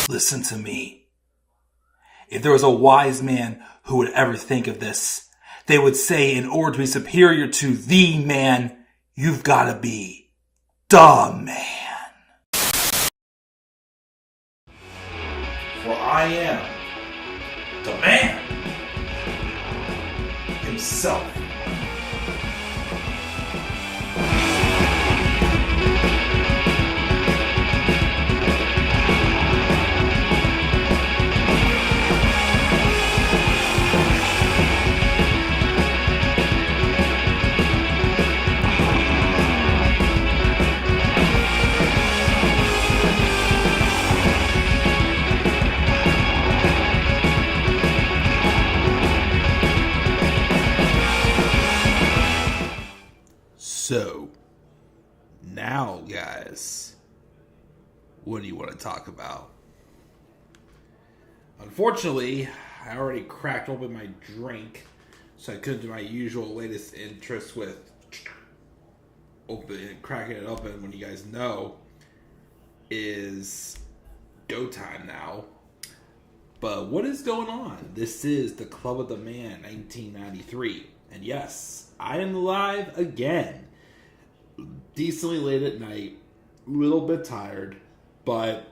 Listen to me. If there was a wise man who would ever think of this, they would say in order to be superior to the man, you've got to be the man. For I am the man himself. So, now, guys, what do you want to talk about? Unfortunately, I already cracked open my drink, so I couldn't do my usual latest interest with cracking it open when you guys know is go time now. But what is going on? This is the Club of the Man 1993. And yes, I am live again. Decently late at night, a little bit tired, but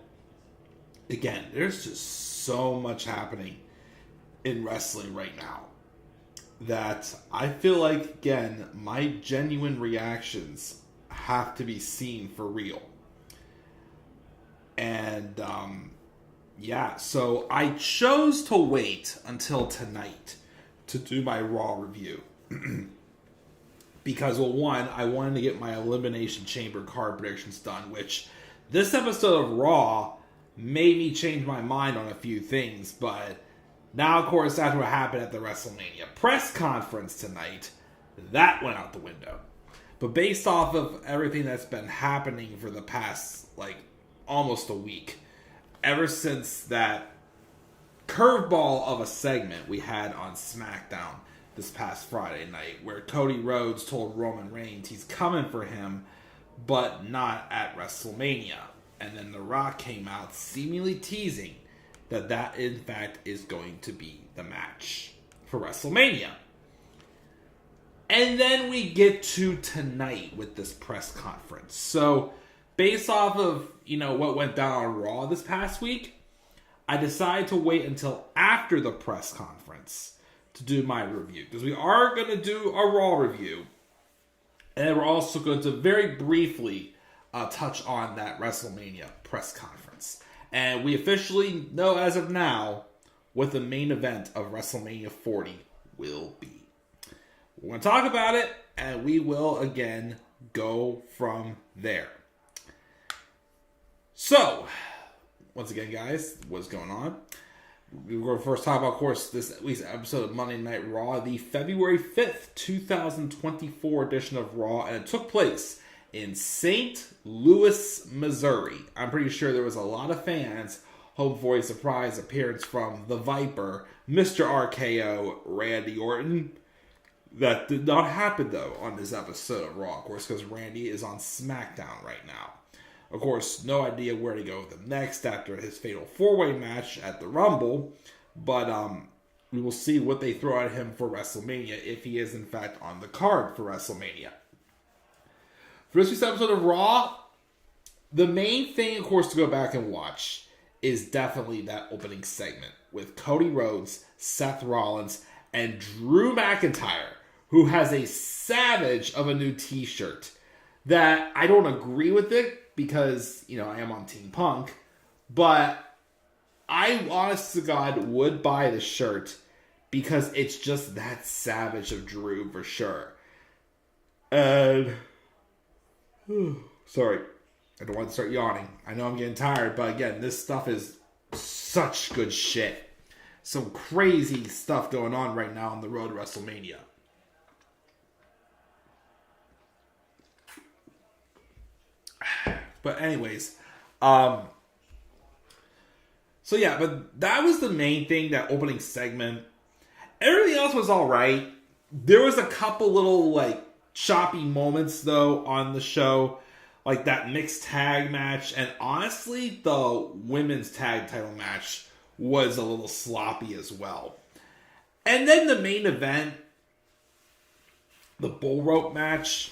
again, there's just so much happening in wrestling right now that I feel like, again, my genuine reactions have to be seen for real. And, so I chose to wait until tonight to do my Raw review. Because, well, one, I wanted to get my Elimination Chamber card predictions done, which this episode of Raw made me change my mind on a few things, but now, of course, after what happened at the WrestleMania press conference tonight, that went out the window. But based off of everything that's been happening for the past, almost a week, ever since that curveball of a segment we had on SmackDown this past Friday night, where Cody Rhodes told Roman Reigns he's coming for him, but not at WrestleMania. And then The Rock came out seemingly teasing that in fact is going to be the match for WrestleMania. And then we get to tonight with this press conference. So, based off of, what went down on Raw this past week, I decided to wait until after the press conference to do my review, because we are going to do a Raw review, and we're also going to very briefly touch on that WrestleMania press conference. And we officially know as of now what the main event of WrestleMania 40 will be. We're going to talk about it, and we will again go from there. So, once again, guys, what's going on? We're going to first talk about, of course, this week's episode of Monday Night Raw, the February 5th, 2024 edition of Raw, and it took place in St. Louis, Missouri. I'm pretty sure there was a lot of fans hoping for a surprise appearance from the Viper, Mr. RKO, Randy Orton. That did not happen, though, on this episode of Raw, of course, because Randy is on SmackDown right now. Of course, no idea where to go with him next after his fatal four-way match at the Rumble. But we will see what they throw at him for WrestleMania if he is, in fact, on the card for WrestleMania. For this week's episode of Raw, the main thing, of course, to go back and watch is definitely that opening segment with Cody Rhodes, Seth Rollins, and Drew McIntyre, who has a savage of a new t-shirt that I don't agree with it, because, I am on Team Punk, but I, honest to God, would buy the shirt because it's just that savage of Drew for sure. And, sorry, I don't want to start yawning. I know I'm getting tired, but again, this stuff is such good shit. Some crazy stuff going on right now on the road to WrestleMania. But anyways, but that was the main thing, that opening segment. Everything else was alright. There was a couple little, choppy moments, though, on the show. like that mixed tag match, and honestly, the women's tag title match was a little sloppy as well. And then the main event, the bull rope match,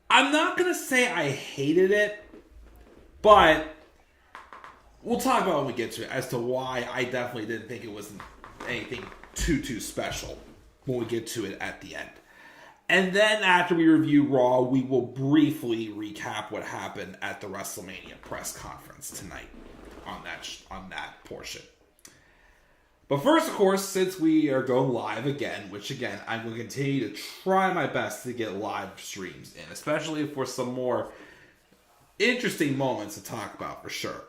I'm not going to say I hated it, but we'll talk about when we get to it as to why I definitely didn't think it was anything too special when we get to it at the end. And then after we review Raw, we will briefly recap what happened at the WrestleMania press conference tonight on that portion. But first, of course, since we are going live again, which again, I'm going to continue to try my best to get live streams in, especially for some more interesting moments to talk about for sure.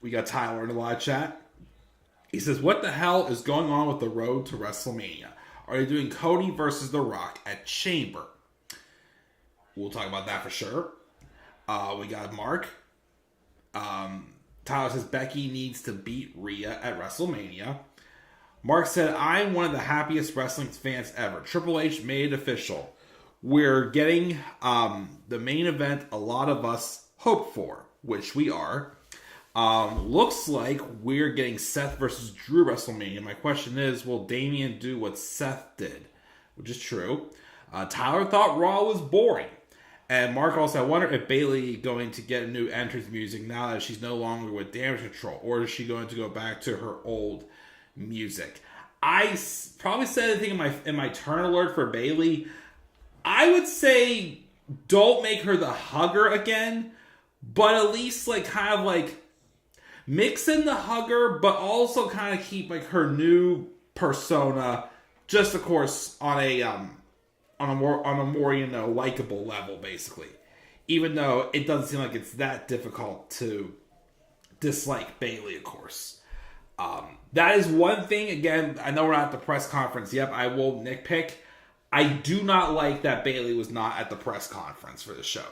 We got Tyler in the live chat. He says, what the hell is going on with the road to WrestleMania? Are they doing Cody versus The Rock at Chamber? We'll talk about that for sure. We got Mark. Tyler says Becky needs to beat Rhea at WrestleMania. Mark said, I'm one of the happiest wrestling fans ever. Triple H made it official. We're getting the main event a lot of us hope for, which we are. Looks like we're getting Seth versus Drew WrestleMania. My question is, will Damian do what Seth did? Which is true. Tyler thought Raw was boring. And Mark also, I wonder if Bayley going to get a new entrance music now that she's no longer with Damage Control, or is she going to go back to her old music? I probably said anything in my turn alert for Bayley. I would say don't make her the hugger again, but at least kind of mix in the hugger, but also kind of keep her new persona, just of course on a more likable level, basically. Even though it doesn't seem like it's that difficult to dislike Bayley, of course. That is one thing. Again, I know we're not at the press conference. Yep, I will nitpick. I do not like that Bayley was not at the press conference for the show.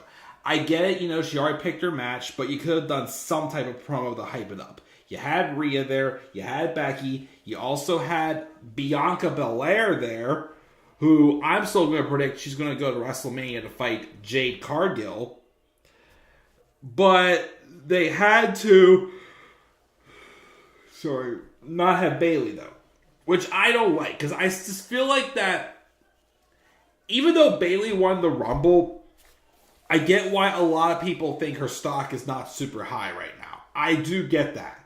I get it, she already picked her match, but you could have done some type of promo to hype it up. You had Rhea there, you had Becky, you also had Bianca Belair there, who I'm still going to predict she's going to go to WrestleMania to fight Jade Cargill. But they had to, not have Bayley though. Which I don't like, because I just feel like that, even though Bayley won the Rumble, I get why a lot of people think her stock is not super high right now. I do get that.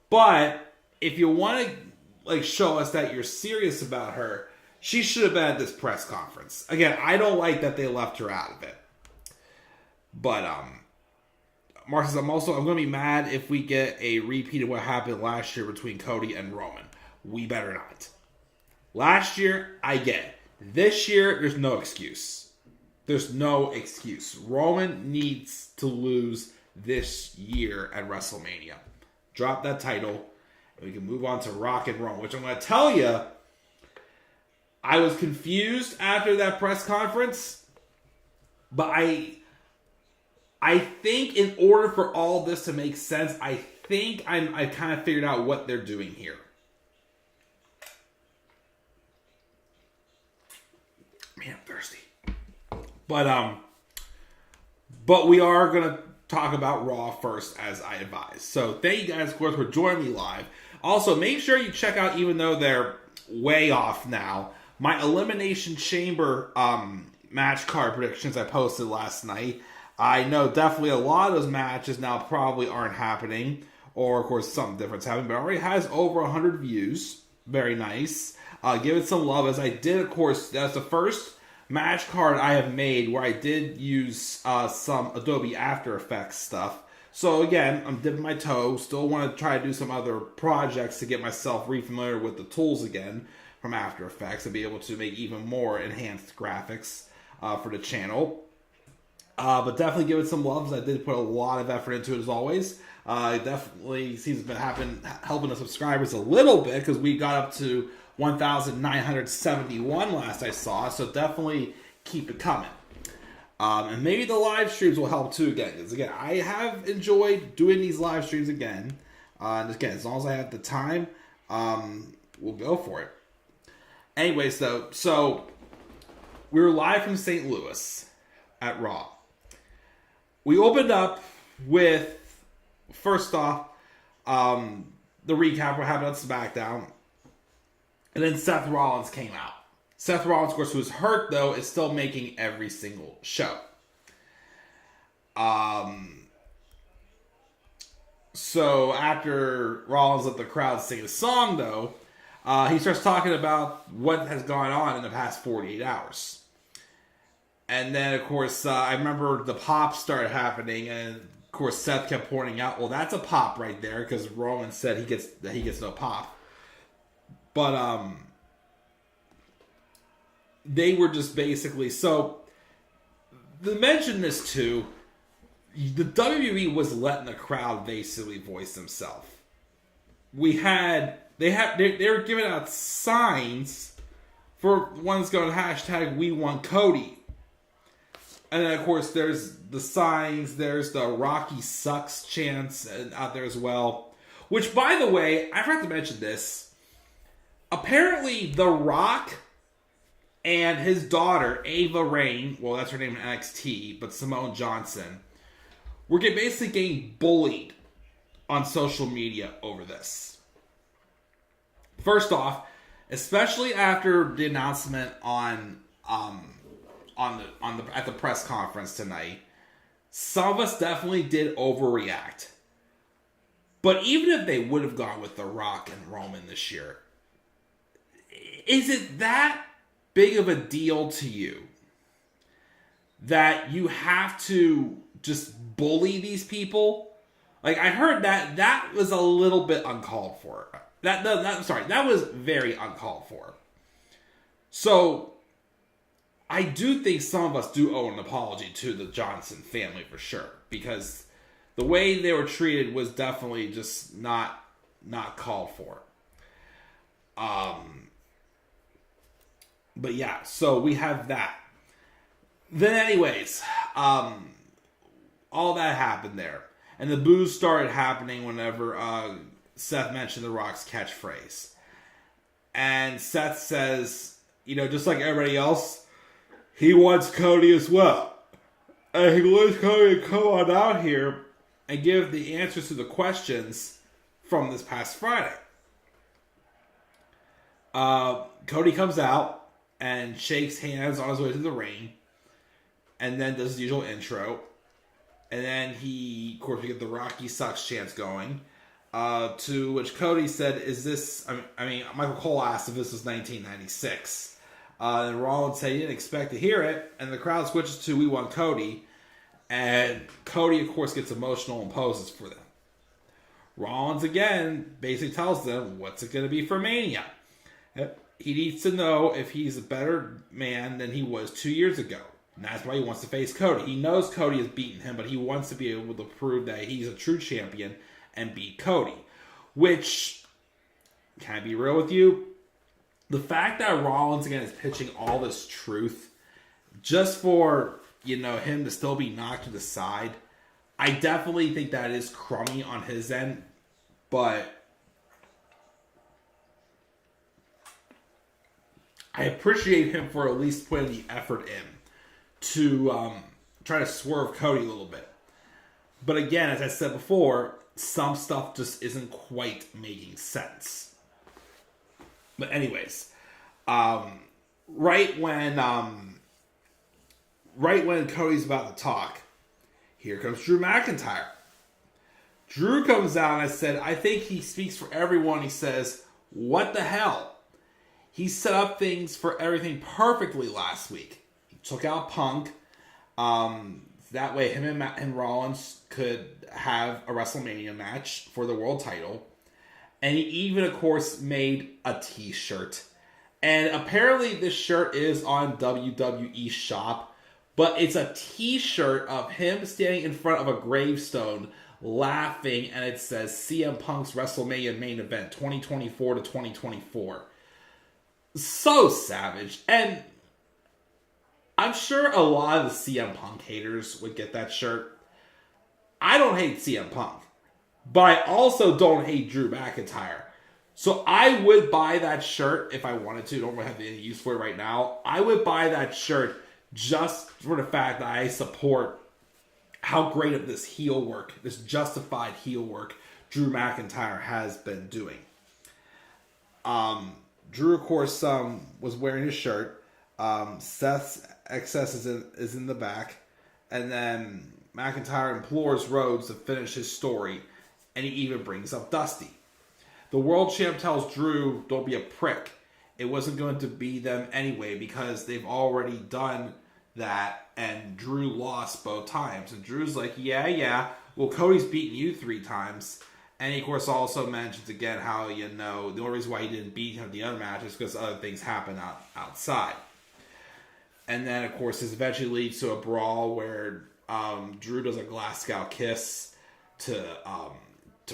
But if you want to show us that you're serious about her, she should have been at this press conference. Again, I don't like that they left her out of it. But Mark says, I'm going to be mad if we get a repeat of what happened last year between Cody and Roman. We better not. Last year, I get it. This year, there's no excuse. There's no excuse. Roman needs to lose this year at WrestleMania. Drop that title, and we can move on to Rock and Roll, which I'm going to tell you, I was confused after that press conference, but I think in order for all this to make sense, I think I kind of figured out what they're doing here. Man, I'm thirsty. But we are going to talk about Raw first, as I advised. So thank you guys, of course, for joining me live. Also, make sure you check out, even though they're way off now, my Elimination Chamber match card predictions I posted last night. I know definitely a lot of those matches now probably aren't happening, or of course something different's happening, but it already has over 100 views. Very nice. Give it some love, as I did, of course, that's the first match card I have made where I did use some Adobe After Effects stuff. So again, I'm dipping my toe. Still want to try to do some other projects to get myself re-familiar with the tools again from After Effects and be able to make even more enhanced graphics for the channel. But definitely give it some love, as I did put a lot of effort into it as always. It definitely seems to be helping the subscribers a little bit, because we got up to 1,971 last I saw, so definitely keep it coming. And maybe the live streams will help too again, because again, I have enjoyed doing these live streams again. And again, as long as I have the time, we'll go for it. Anyways, though, so we were live from St. Louis. at Raw. We opened up with, first off, the recap of what happened on SmackDown. And then Seth Rollins came out. Seth Rollins, of course, who was hurt, though, is still making every single show. So after Rollins let the crowd sing a song, though, he starts talking about what has gone on in the past 48 hours. And then, of course, I remember the pops started happening, and of course Seth kept pointing out, well, that's a pop right there, because Roman said he gets no pop. But they were just basically, so to mention this too, the WWE was letting the crowd basically voice themselves. They were giving out signs for ones going hashtag We Want Cody. And then, of course, there's the signs. There's the Rocky Sucks chants out there as well. Which, by the way, I forgot to mention this. Apparently, The Rock and his daughter, Ava Raine, well, that's her name in NXT, but Simone Johnson, were basically getting bullied on social media over this. First off, especially after the announcement at the press conference tonight, some of us definitely did overreact. But even if they would have gone with The Rock and Roman this year, is it that big of a deal to you that you have to just bully these people? Like, I heard that was a little bit uncalled for. That was very uncalled for. So, I do think some of us do owe an apology to the Johnson family for sure, because the way they were treated was definitely just not called for. But yeah, so we have that. Then anyways, all that happened there. And the boos started happening whenever Seth mentioned The Rock's catchphrase. And Seth says, just like everybody else, he wants Cody as well. And he wants Cody to come on out here and give the answers to the questions from this past Friday. Cody comes out and shakes hands on his way to the ring, and then does the usual intro. And then of course, we get the Rocky Sucks chants going, to which Cody said, is this, Michael Cole asked if this was 1996. And Rollins said he didn't expect to hear it, and the crowd switches to We Want Cody, and Cody, of course, gets emotional and poses for them. Rollins, again, basically tells them, what's it going to be for Mania? He needs to know if he's a better man than he was 2 years ago. And that's why he wants to face Cody. He knows Cody has beaten him, but he wants to be able to prove that he's a true champion and beat Cody. Which, can I be real with you? The fact that Rollins, again, is pitching all this truth just for, him to still be knocked to the side, I definitely think that is crummy on his end. But I appreciate him for at least putting the effort in to try to swerve Cody a little bit. But again, as I said before, some stuff just isn't quite making sense. But anyways, right when Cody's about to talk, here comes Drew McIntyre. Drew comes out, and I said, I think he speaks for everyone. He says, what the hell? He set up things for everything perfectly last week. He took out Punk. That way him and Rollins could have a WrestleMania match for the world title. And he even, of course, made a t-shirt. And apparently this shirt is on WWE Shop. But it's a t-shirt of him standing in front of a gravestone laughing. And it says CM Punk's WrestleMania main event 2024 to 2024. So savage. And I'm sure a lot of the CM Punk haters would get that shirt. I don't hate CM Punk, but I also don't hate Drew McIntyre. So I would buy that shirt if I wanted to. Don't really have any use for it right now. I would buy that shirt just for the fact that I support how great of this heel work, this justified heel work, Drew McIntyre has been doing. Drew, of course, was wearing his shirt. Seth's excess is in the back. And then McIntyre implores Rhodes to finish his story. And he even brings up Dusty. The world champ tells Drew, don't be a prick. It wasn't going to be them anyway because they've already done that. And Drew lost both times. And Drew's like, yeah. Well, Cody's beaten you 3 times. And he, of course, also mentions again how, the only reason why he didn't beat him the other match is because other things happen outside. And then, of course, this eventually leads to a brawl where Drew does a Glasgow kiss to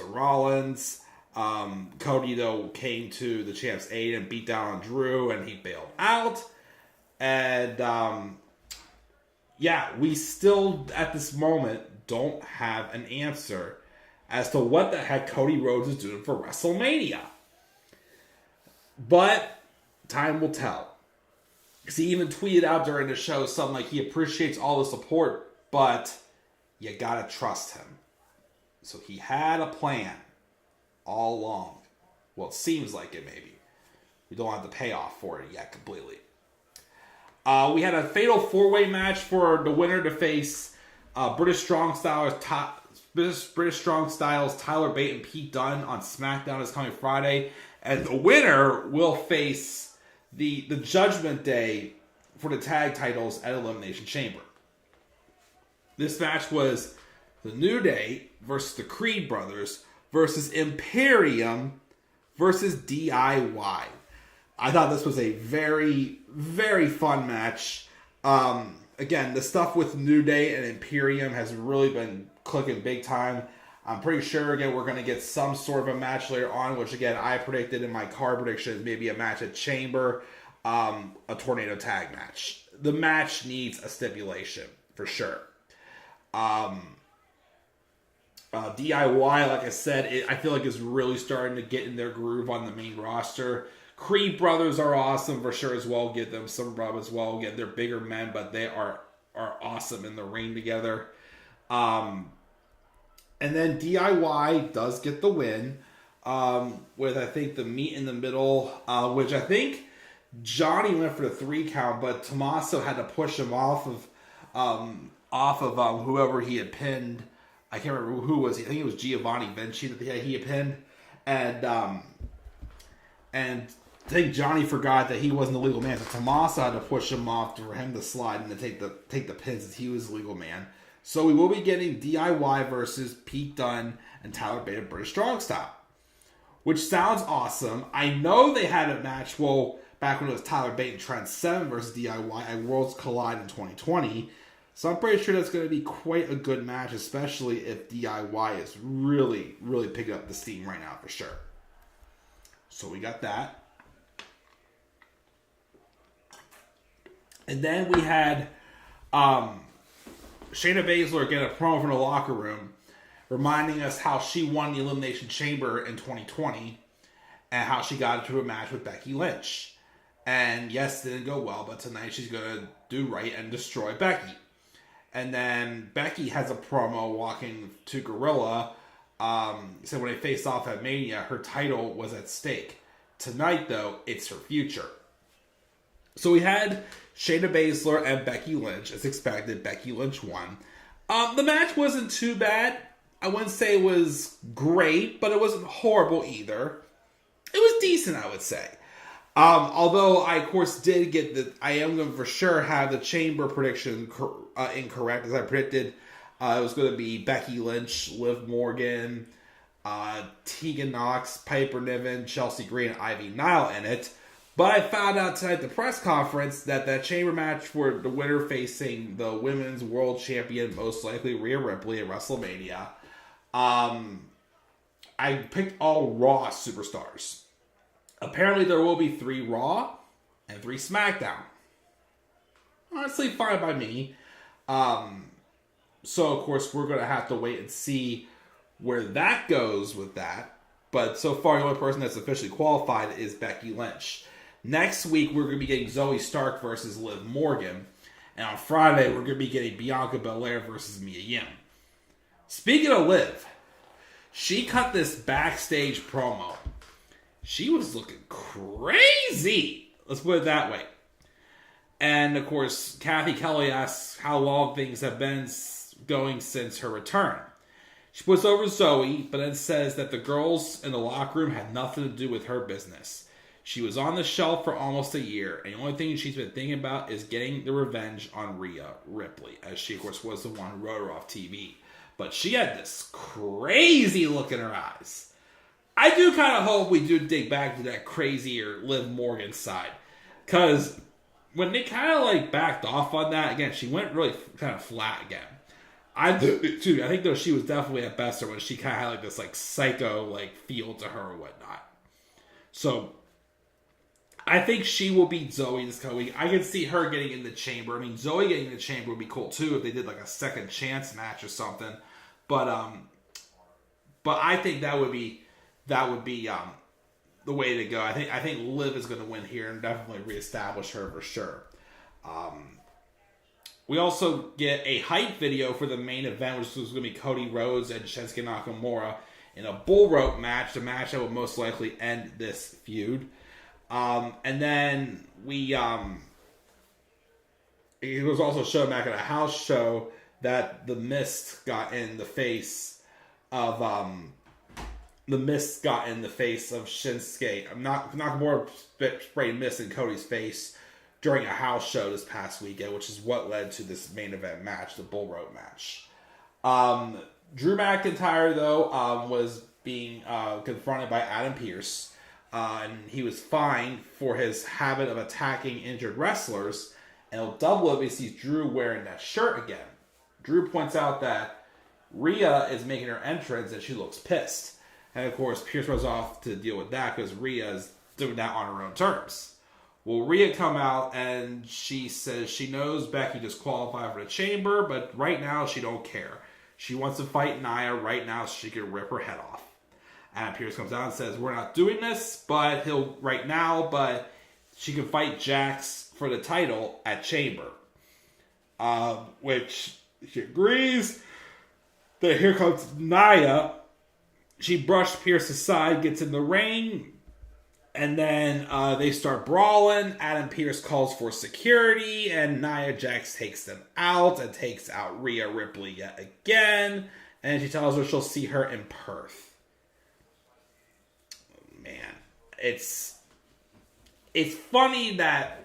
Rollins. Cody, though, came to the champ's aid and beat down on Drew, and he bailed out. And, we still, at this moment, don't have an answer as to what the heck Cody Rhodes is doing for WrestleMania. But time will tell. Because he even tweeted out during the show something like he appreciates all the support, but you gotta trust him. So he had a plan all along. Well, it seems like it maybe. We don't have the payoff for it yet completely. We had a fatal 4-way match for the winner to face British Strong Styles Tyler Bate and Pete Dunne on SmackDown this coming Friday. And the winner will face the Judgment Day for the tag titles at Elimination Chamber. This match was the New Day versus the Creed Brothers versus Imperium versus DIY. I thought this was a very, very fun match. Again, the stuff with New Day and Imperium has really been clicking big time. I'm pretty sure, again, we're going to get some sort of a match later on, which, again, I predicted in my card predictions, maybe a match at Chamber, a tornado tag match. The match needs a stipulation, for sure. DIY, like I said, I feel like is really starting to get in their groove on the main roster. Creed Brothers are awesome for sure as well. Give them some rub as well. Again, they're bigger men, but they are awesome in the ring together. And then DIY does get the win with, I think, the meet in the middle, which I think Johnny went for the 3 count, but Tommaso had to push him off of whoever he had pinned. I can't remember who was he. I think it was Giovanni Vinci that he had pinned, and I think Johnny forgot that he wasn't the legal man, so Tommaso had to push him off for him to slide and to take the pins as he was the legal man. So we will be getting DIY versus Pete Dunne and Tyler Bate of British Strong Style, which sounds awesome. I know they had a match, back when it was Tyler Bate and Trent Seven versus DIY at Worlds Collide in 2020. So I'm pretty sure that's going to be quite a good match, especially if DIY is really, really picking up the steam right now for sure. So we got that. And then we had Shayna Baszler get a promo from the locker room reminding us how she won the Elimination Chamber in 2020 and how she got into a match with Becky Lynch. And yes, it didn't go well, but tonight she's going to do right and destroy Becky. And then Becky has a promo walking to Gorilla. So when they faced off at Mania, her title was at stake. Tonight, though, it's her future. So we had Shayna Baszler and Becky Lynch. As expected, Becky Lynch won. The match wasn't too bad. I wouldn't say it was great, but it wasn't horrible either. It was decent, I would say. Although I, of course, did get I am going to for sure have the Chamber prediction incorrect. As I predicted, it was going to be Becky Lynch, Liv Morgan, Tegan Nox, Piper Niven, Chelsea Green, and Ivy Nile in it. But I found out tonight at the press conference that Chamber match for the winner facing the Women's World Champion, most likely Rhea Ripley at WrestleMania. I picked all Raw superstars. Apparently there will be 3 Raw and 3 SmackDown. Honestly, fine by me. So, of course, we're going to have to wait and see where that goes with that. But so far, the only person that's officially qualified is Becky Lynch. Next week, we're going to be getting Zoe Stark versus Liv Morgan. And on Friday, we're going to be getting Bianca Belair versus Mia Yim. Speaking of Liv, she cut this backstage promo. She was looking crazy. Let's put it that way. And, of course, Kathy Kelly asks how long things have been going since her return. She puts over Zoe, but then says that the girls in the locker room had nothing to do with her business. She was on the shelf for almost a year, and the only thing she's been thinking about is getting the revenge on Rhea Ripley, as she, of course, was the one who wrote her off TV. But she had this crazy look in her eyes. I do kind of hope we do dig back to that crazier Liv Morgan side. Because when they kind of like backed off on that, again, she went really kind of flat again. I think though she was definitely at best when she kind of had like this like psycho like feel to her or whatnot. So I think she will beat Zoe this coming week. I can see her getting in the chamber. I mean, Zoe getting in the chamber would be cool too if they did like a second chance match or something. But I think that would be the way to go. I think Liv is going to win here and definitely reestablish her for sure. We also get a hype video for the main event, which was going to be Cody Rhodes and Shinsuke Nakamura in a bull rope match, the match that would most likely end this feud. And then it was also shown back at a house show that the Mist got in the face of Shinsuke. Nakamura sprayed mist in Cody's face during a house show this past weekend, which is what led to this main event match, the bull rope match. Drew McIntyre, though, was being confronted by Adam Pearce, and he was fined for his habit of attacking injured wrestlers, and he'll double it because he sees Drew wearing that shirt again. Drew points out that Rhea is making her entrance, and she looks pissed. And, of course, Pearce goes off to deal with that because Rhea is doing that on her own terms. Well, Rhea come out and she says she knows Becky just qualified for the chamber, but right now she don't care. She wants to fight Nia right now so she can rip her head off. And Pearce comes out and says, we're not doing this, but she can fight Jax for the title at Chamber. Which she agrees. Then here comes Nia. She brushed Pearce aside, gets in the ring, and then they start brawling. Adam Pearce calls for security, and Nia Jax takes them out and takes out Rhea Ripley yet again. And she tells her she'll see her in Perth. Man, it's funny that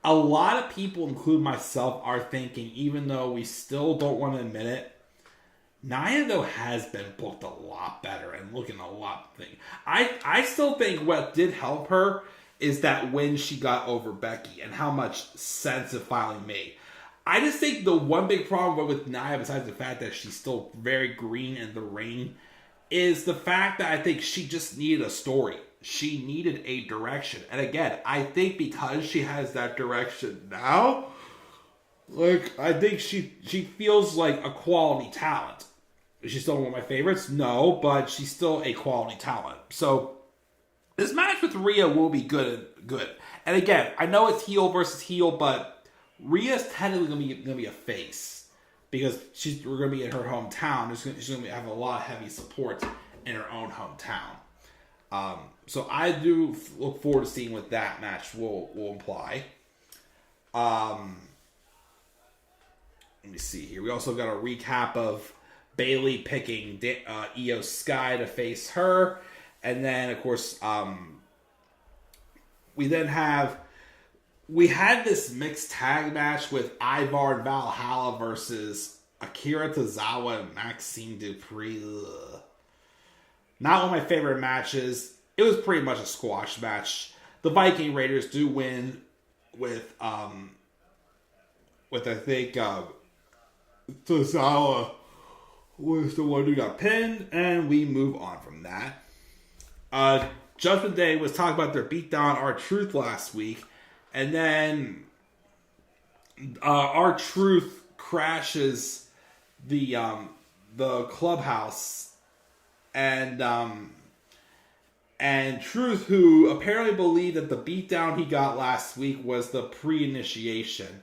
a lot of people, including myself, are thinking, even though we still don't want to admit it, Nia, though, has been booked a lot better and looking a lot thing. I still think what did help her is that when she got over Becky and how much sense it finally made. I just think the one big problem with Nia, besides the fact that she's still very green in the ring, is the fact that I think she just needed a story. She needed a direction. And again, I think because she has that direction now, like, I think she feels like a quality talent. Is she still one of my favorites? No, but she's still a quality talent. So, this match with Rhea will be good. And again, I know it's heel versus heel, but Rhea's technically going to be a face. Because we're going to be in her hometown. She's going to have a lot of heavy support in her own hometown. So I do look forward to seeing what that match will imply. Let me see here. We also got a recap of Bayley picking Io Sky to face her. And then, of course, we had this mixed tag match with Ivar and Valhalla versus Akira Tozawa and Maxime Dupree. Ugh. Not one of my favorite matches. It was pretty much a squash match. The Viking Raiders do win with I think Tozawa was the one who got pinned, and we move on from that. Judgment Day was talking about their beatdown R-Truth last week, and then R-Truth crashes the clubhouse, and And Truth, who apparently believed that the beatdown he got last week was the pre-initiation.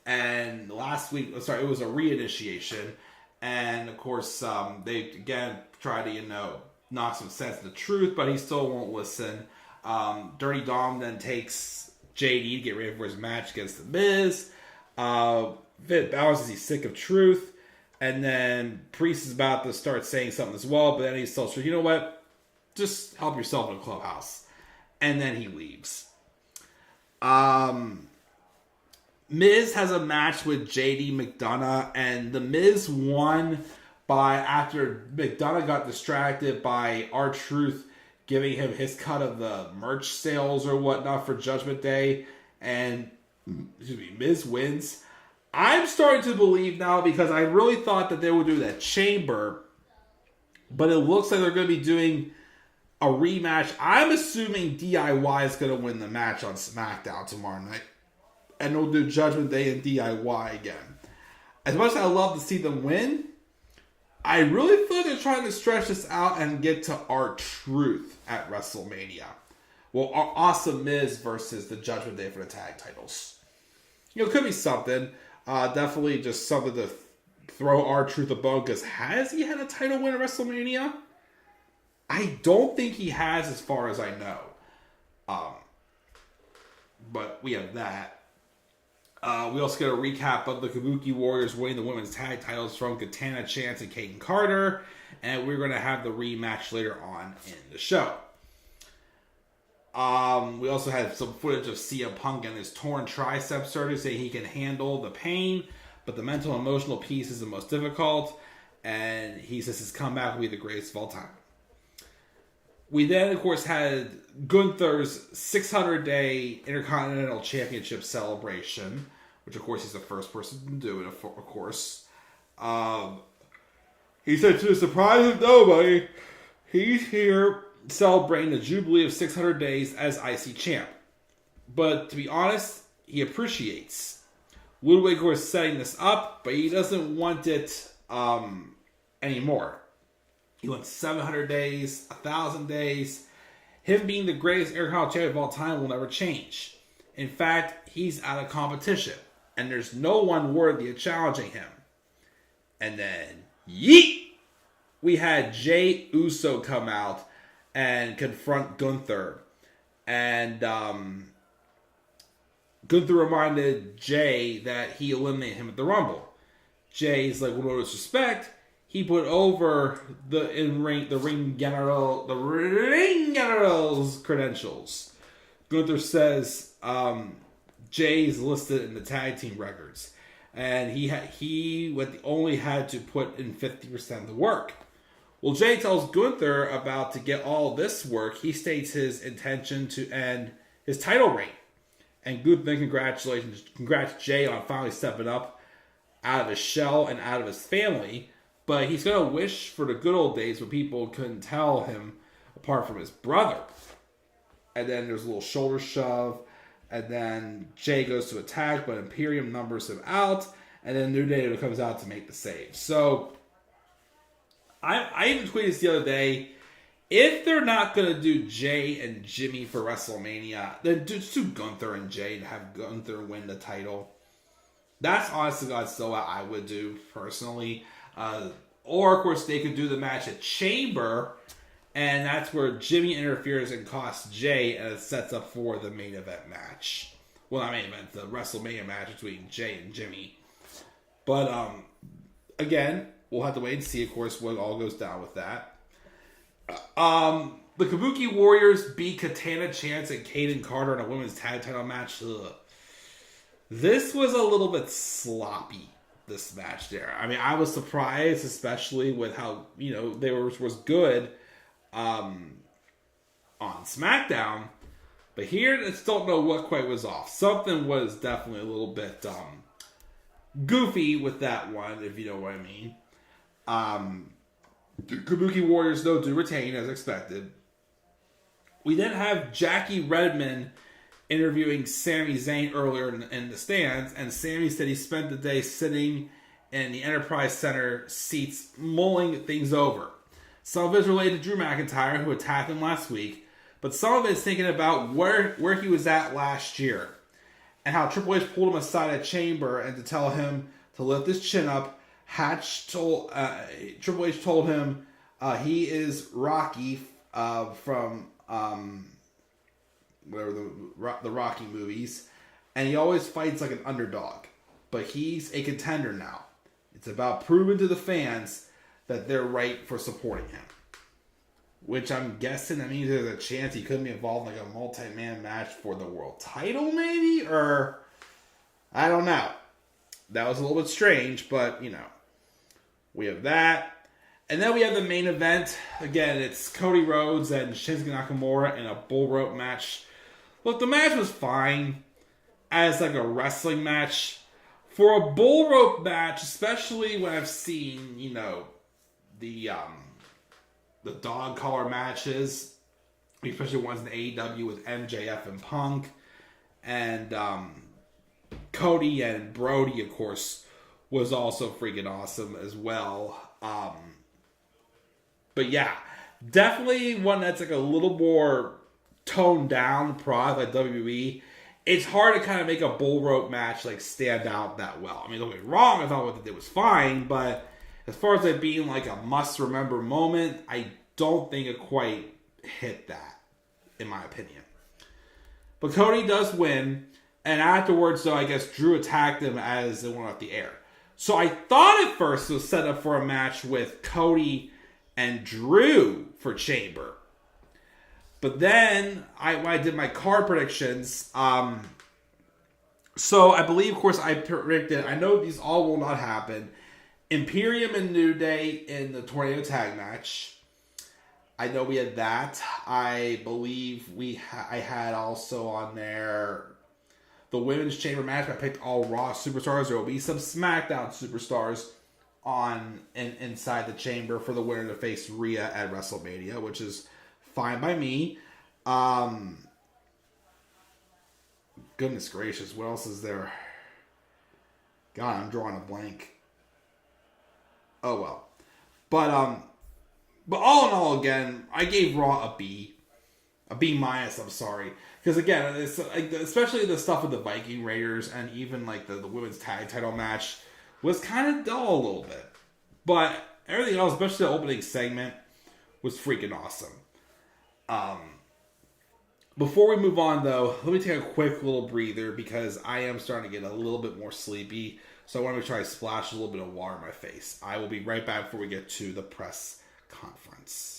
And last week, it was a re-initiation. And of course, they again try to, knock some sense into Truth, but he still won't listen. Dirty Dom then takes JD to get ready for his match against The Miz. Finn Balor says he's sick of Truth. And then Priest is about to start saying something as well, but then he tells Truth, you know what? Just help yourself in the clubhouse. And then he leaves. Miz has a match with JD McDonough, and The Miz won after McDonough got distracted by R-Truth giving him his cut of the merch sales or whatnot for Judgment Day, and Miz wins. I'm starting to believe now, because I really thought that they would do that Chamber, but it looks like they're going to be doing a rematch. I'm assuming DIY is going to win the match on SmackDown tomorrow night, and they'll do Judgment Day and DIY again. As much as I love to see them win, I really feel like they're trying to stretch this out and get to R-Truth at WrestleMania. Well, Awesome Miz versus the Judgment Day for the tag titles. It could be something. Definitely just something to throw R-Truth a bone, because has he had a title win at WrestleMania? I don't think he has, as far as I know. But we have that. We also get a recap of the Kabuki Warriors winning the women's tag titles from Katana Chance and Kayden Carter. And we're going to have the rematch later on in the show. We also had some footage of CM Punk and his torn tricep surgery, saying he can handle the pain, but the mental and emotional piece is the most difficult. And he says his comeback will be the greatest of all time. We then, of course, had Gunther's 600-day Intercontinental Championship celebration, which, of course, he's the first person to do it, of course. He said, to the surprise of nobody, he's here celebrating the Jubilee of 600 days as IC champ. But, to be honest, he appreciates Ludwig, of course, setting this up, but he doesn't want it anymore. He went 700 days, 1,000 days. Him being the greatest Intercontinental champion of all time will never change. In fact, he's out of competition, and there's no one worthy of challenging him. And then, yeet! We had Jey Uso come out and confront Gunther. And Gunther reminded Jey that he eliminated him at the Rumble. Jey's like, with no disrespect, he put over the ring general's credentials. Gunther says Jey's listed in the tag team records, and he only had to put in 50% of the work. Well, Jey tells Gunther about to get all this work. He states his intention to end his title reign, and Gunther then congrats Jey on finally stepping up out of his shell and out of his family. But he's going to wish for the good old days when people couldn't tell him apart from his brother. And then there's a little shoulder shove. And then Jey goes to attack, but Imperium numbers him out. And then New Day comes out to make the save. So, I even tweeted this the other day. If they're not going to do Jey and Jimmy for WrestleMania, then just do Gunther and Jey and have Gunther win the title. That's honestly God so what I would do personally. Or, of course, they could do the match at Chamber, and that's where Jimmy interferes and costs Jey, and it sets up for the main event match. Well, not main event, the WrestleMania match between Jey and Jimmy. But, again, we'll have to wait and see, of course, what all goes down with that. The Kabuki Warriors beat Katana Chance and Kayden Carter in a women's tag title match. Ugh. This was a little bit sloppy. This match there. I mean, I was surprised, especially with how, they was good on SmackDown. But here, I just don't know what quite was off. Something was definitely a little bit goofy with that one, if you know what I mean. The Kabuki Warriors, though, do retain, as expected. We then have Jackie Redmond interviewing Sami Zayn earlier in the stands, and Sami said he spent the day sitting in the Enterprise Center seats mulling things over. Some of it related to Drew McIntyre, who attacked him last week, but some of it is thinking about where he was at last year and how Triple H pulled him aside at Chamber and to tell him to lift his chin up. Triple H told him he is Rocky from whatever the Rocky movies, and he always fights like an underdog, but he's a contender now. It's about proving to the fans that they're right for supporting him. Which I'm guessing that means there's a chance he could be involved in like a multi-man match for the world title, maybe? Or, I don't know. That was a little bit strange, but, you know. We have that. And then we have the main event. Again, it's Cody Rhodes and Shinsuke Nakamura in a bull rope match. Look, the match was fine as like a wrestling match. For a bull rope match, especially when I've seen, you know, the dog collar matches, especially ones in AEW with MJF and Punk, and Cody and Brody, of course, was also freaking awesome as well. But yeah, definitely one that's like a little more toned down product like WWE. It's hard to kind of make a bull rope match like stand out that well. I mean, don't get me wrong, I thought what they did was fine, but as far as it being like a must-remember moment, I don't think it quite hit that, in my opinion. But Cody does win, and afterwards, though, I guess Drew attacked him as it went off the air. So I thought at first it was set up for a match with Cody and Drew for Chamber. But then, when I did my card predictions, so I believe, of course, I predicted, I know these all will not happen, Imperium and New Day in the Tornado Tag match. I know we had that. I believe I had also on there the Women's Chamber match. I picked all Raw superstars. There will be some SmackDown superstars inside the Chamber for the winner to face Rhea at WrestleMania, which is fine by me. Goodness gracious, what else is there? God, I'm drawing a blank. Oh well. But all in all, again, I gave Raw a B minus. I'm sorry, because again, it's like, especially the stuff with the Viking Raiders and even like the women's tag title match was kind of dull a little bit. But everything else, especially the opening segment, was freaking awesome. Before we move on, though, let me take a quick little breather because I am starting to get a little bit more sleepy. So I want to try to splash a little bit of water in my face. I will be right back before we get to the press conference.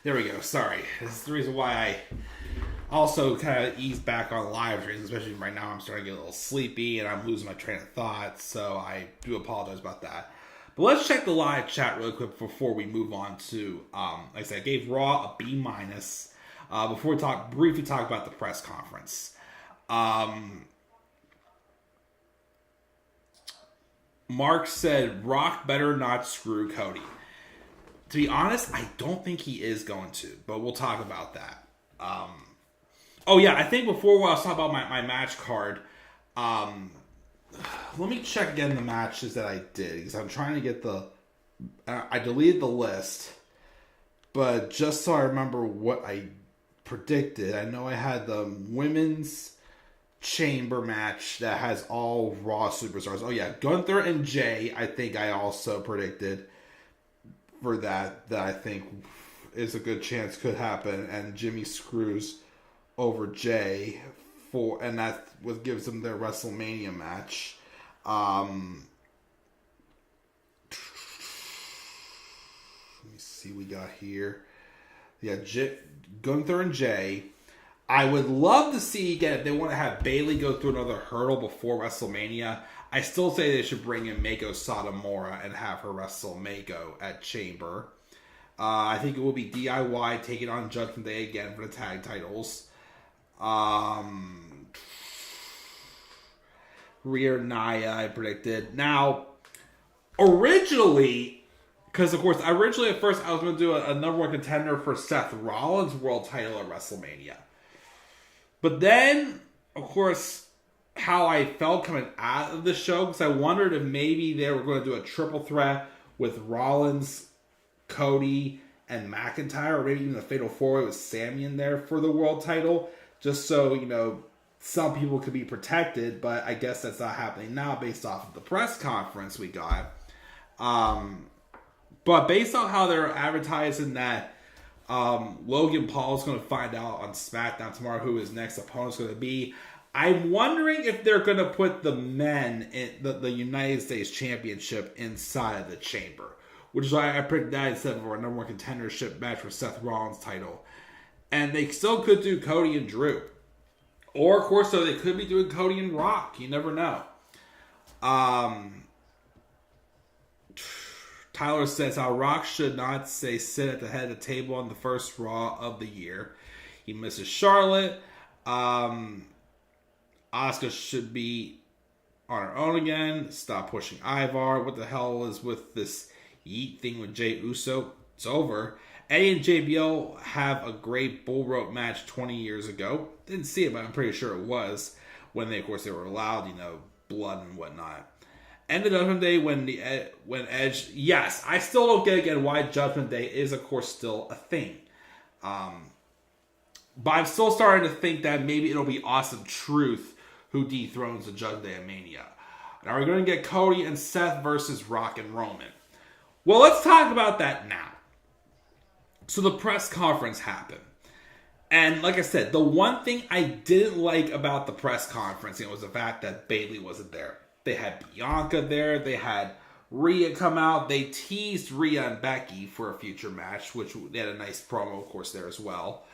There we go. Sorry. This is the reason why I also kind of ease back on live streams, especially right now I'm starting to get a little sleepy and I'm losing my train of thought, so I do apologize about that. But let's check the live chat really quick before we move on to, like I said, I gave Raw a B-. Before we briefly talk about the press conference. Mark said, Rock better not screw Cody. To be honest, I don't think he is going to, but we'll talk about that. Oh yeah, I think before I was talking about my match card, let me check again the matches that I did, because I'm trying to get I deleted the list, but just so I remember what I predicted, I know I had the women's chamber match that has all Raw superstars. Oh yeah, Gunther and Jay, I think I also predicted for that I think is a good chance could happen, and Jimmy screws over Jay and that what gives them their WrestleMania match. Let me see what we got here. Yeah, Gunther and Jay. I would love to see, again, if they want to have Bayley go through another hurdle before WrestleMania. I still say they should bring in Meiko Satomura and have her wrestle Meiko at Chamber. I think it will be DIY taking on Judgment Day again for the tag titles. Rhea Nia, I predicted. Now, originally, because of course, at first I was going to do a number one contender for Seth Rollins' world title at WrestleMania. But then, of course, how I felt coming out of the show, because I wondered if maybe they were going to do a triple threat with Rollins, Cody, and McIntyre, or maybe even a Fatal 4-Way with Sami in there for the world title, just so, you know, some people could be protected, but I guess that's not happening now based off of the press conference we got. But based on how they're advertising that Logan Paul is going to find out on SmackDown tomorrow who his next opponent is going to be, I'm wondering if they're going to put the men in the United States Championship inside of the Chamber, which is why I predicted that instead of a number one contendership match for Seth Rollins' title. And they still could do Cody and Drew. Or, of course, so they could be doing Cody and Rock. You never know. Tyler says how Rock should not sit at the head of the table on the first Raw of the year. He misses Charlotte. Asuka should be on her own again. Stop pushing Ivar. What the hell is with this Yeet thing with Jey Uso? It's over. Eddie and JBL have a great bull rope match 20 years ago. Didn't see it, but I'm pretty sure it was. When they were allowed, blood and whatnot. End of Judgment Day when Edge... Yes, I still don't get again why Judgment Day is, of course, still a thing. But I'm still starting to think that maybe it'll be Awesome Truth who dethrones the Judgment Day of Mania. Now we're going to get Cody and Seth versus Rock and Roman. Well, let's talk about that now. So the press conference happened. And like I said, the one thing I didn't like about the press conference was the fact that Bayley wasn't there. They had Bianca there. They had Rhea come out. They teased Rhea and Becky for a future match, which they had a nice promo, of course, there as well.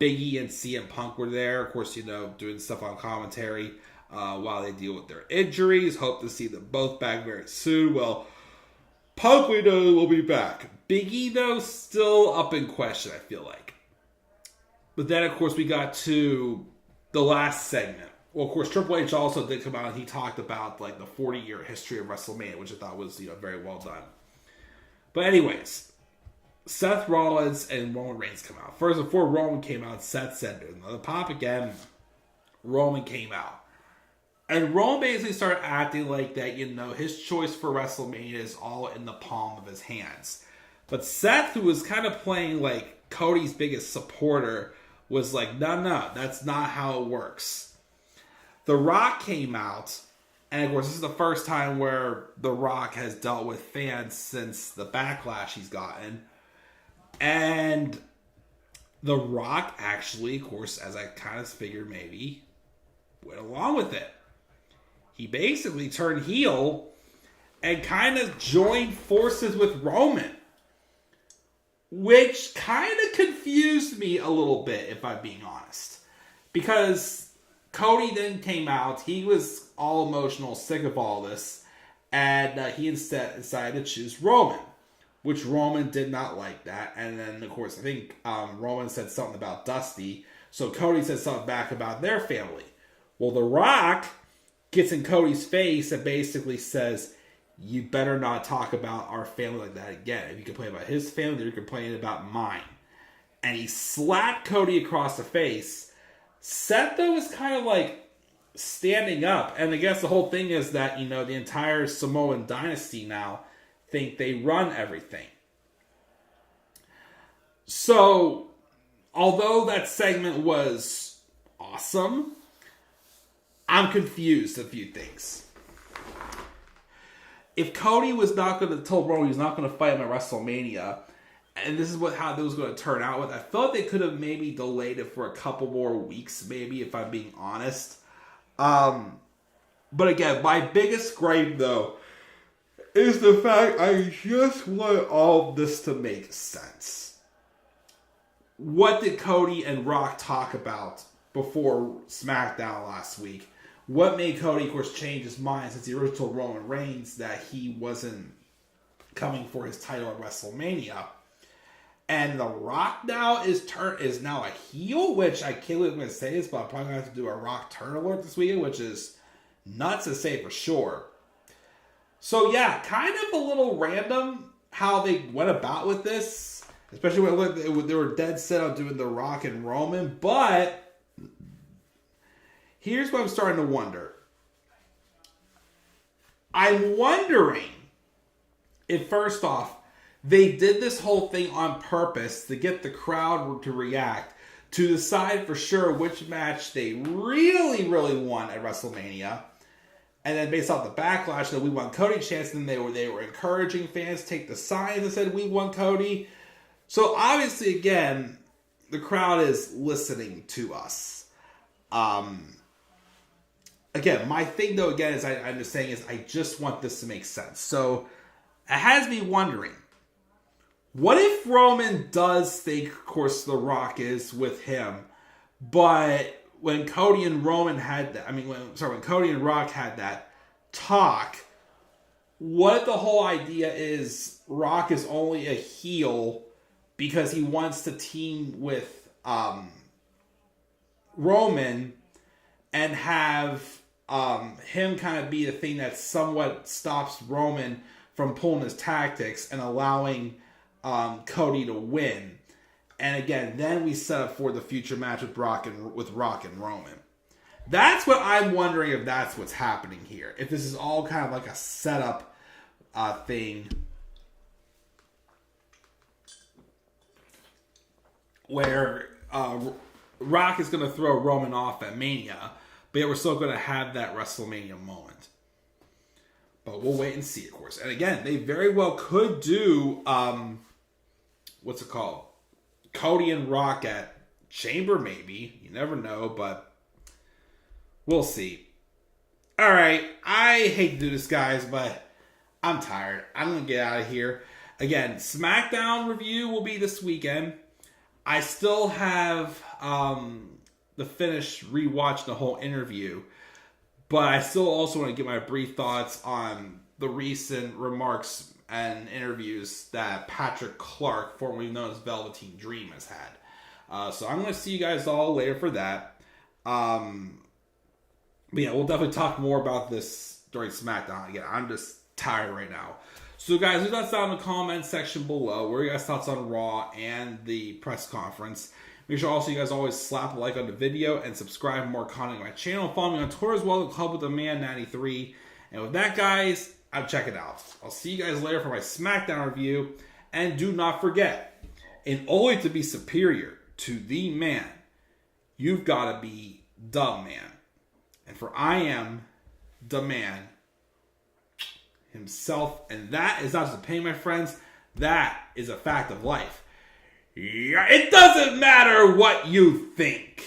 Big E and CM Punk were there, of course, doing stuff on commentary while they deal with their injuries. Hope to see them both back very soon. Well, Punk, we know, will be back. Big E, though, still up in question, I feel like. But then, of course, we got to the last segment. Well, of course, Triple H also did come out and he talked about the 40-year history of WrestleMania, which I thought was very well done. But anyways, Seth Rollins and Roman Reigns come out. First, before Roman came out, Seth said, "Another pop again." Roman came out. And Roman basically started acting like that, his choice for WrestleMania is all in the palm of his hands. But Seth, who was kind of playing like Cody's biggest supporter, was like, no, that's not how it works. The Rock came out, and of course, this is the first time where The Rock has dealt with fans since the backlash he's gotten. And The Rock actually, of course, as I kind of figured maybe, went along with it. He basically turned heel and kind of joined forces with Roman, which kind of confused me a little bit, if I'm being honest. Because Cody then came out, he was all emotional, sick of all this, and he instead decided to choose Roman, which Roman did not like that. And then, of course, I think Roman said something about Dusty, so Cody said something back about their family. Well, The Rock gets in Cody's face and basically says, "You better not talk about our family like that again. If you complain about his family, you're complaining about mine." And he slapped Cody across the face. Seth, though, was kind of standing up. And I guess the whole thing is that, the entire Samoan dynasty now think they run everything. So, although that segment was awesome, I'm confused a few things. If Cody was not going to tell Roman he was not going to fight him at WrestleMania, and this is how this was going to turn out with, I felt they could have maybe delayed it for a couple more weeks, maybe, if I'm being honest. But again, my biggest gripe, though, is the fact I just want all of this to make sense. What did Cody and Rock talk about before SmackDown last week? What made Cody, of course, change his mind since he originally told Roman Reigns that he wasn't coming for his title at WrestleMania? And The Rock now is now a heel, which I can't believe I'm going to say this, but I'm probably going to have to do a Rock turn alert this weekend, which is nuts to say for sure. So yeah, kind of a little random how they went about with this, especially when they were dead set on doing The Rock and Roman. But here's what I'm starting to wonder. I'm wondering if, first off, they did this whole thing on purpose to get the crowd to react, to decide for sure which match they really, really want at WrestleMania. And then based off the backlash that we want Cody chance, then they were encouraging fans to take the signs and said we want Cody. So obviously, again, the crowd is listening to us. Again, my thing though, again, is I'm just saying is I just want this to make sense. So it has me wondering, what if Roman does think, of course, The Rock is with him, but when Cody and Roman had that, when Cody and Rock had that talk, what if the whole idea is Rock is only a heel because he wants to team with Roman and have him kind of be the thing that somewhat stops Roman from pulling his tactics and allowing Cody to win. And again, then we set up for the future match with Rock and Roman. That's what I'm wondering, if that's what's happening here. If this is all kind of like a setup thing where Rock is going to throw Roman off at Mania, but yet we're still going to have that WrestleMania moment. But we'll wait and see, of course. And again, they very well could do, what's it called? Cody and Rock at Chamber, maybe. You never know, but we'll see. Alright, I hate to do this, guys, but I'm tired. I'm going to get out of here. Again, SmackDown review will be this weekend. I still have the finish rewatching the whole interview, but I still also want to get my brief thoughts on the recent remarks and interviews that Patrick Clark, formerly known as Velveteen Dream, has had. So I'm going to see you guys all later for that. But yeah, we'll definitely talk more about this during SmackDown. Again, I'm just tired right now. So guys, leave that down in the comments section below. What are your guys' thoughts on Raw and the press conference? Make sure also you guys always slap a like on the video and subscribe for more content on my channel. Follow me on Twitter as well, the Club with the Man 93. And with that, guys, I'm checking out. I'll see you guys later for my SmackDown review. And do not forget, in order to be superior to the man, you've got to be the man. And for I am the man himself. And that is not just a pain, my friends. That is a fact of life. It doesn't matter what you think.